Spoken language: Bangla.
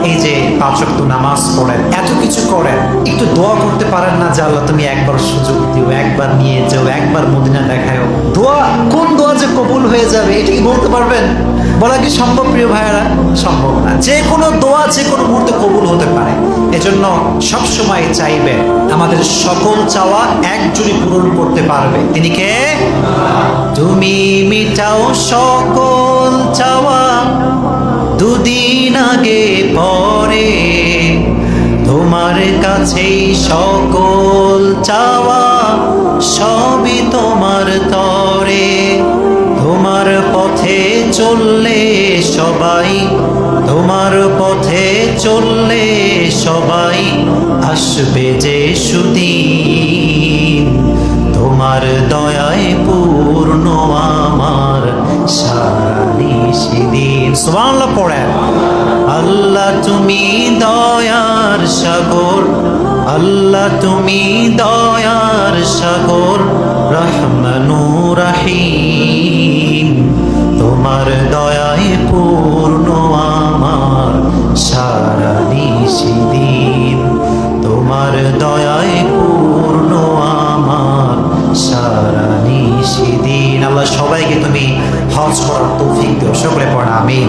এই যে 5 ওয়াক্ত নামাজ পড়েন, এত কিছু করেন, একটু দোয়া করতে পারেন না যে আল্লাহ তুমি একবার সুযোগ দিও, একবার নিয়ে যাও, একবার মদিনা দেখাও? দোয়া, কোন দোয়া যে কবুল হয়ে যাবে এটা কি বলতে পারবেন? বলা কি সম্ভব প্রিয় ভাইয়েরা? সম্ভব না। যে কোনো দোয়া যে কোনো মুহূর্তে কবুল হতে পারে। এজন্য সব সময় চাইবেন আমাদের সকল চাওয়া একজনই পূরণ করতে পারবে। তিনি কে? তুমি মিটাও সকল চাওয়া দুদিন আগে পরে, তোমার কাছেই সকল চাওয়া সবই তোমার তরে। তোমার পথে চললে সবাই, তোমার পথে চললে সবাই আসবে যে সুদিন। তোমার দয়ায় পূর্ণ আমার সারা নিশিদিন। সুবহানাল্লাহ পড়েন। আল্লাহ তুমি দয়ার সাগর, আল্লাহ তুমি দয়ার সাগর, রহমানুর রহিম। তোমার দয়ায় পূর্ণ আমার সারা নিশিদিন। তোমার দয়ায় পূর্ণ আমার সারা নিশিদিন। আল্লাহ সবাইকে তুমি হজ করার তৌফিক দিও। সকলে পড়া আমিন।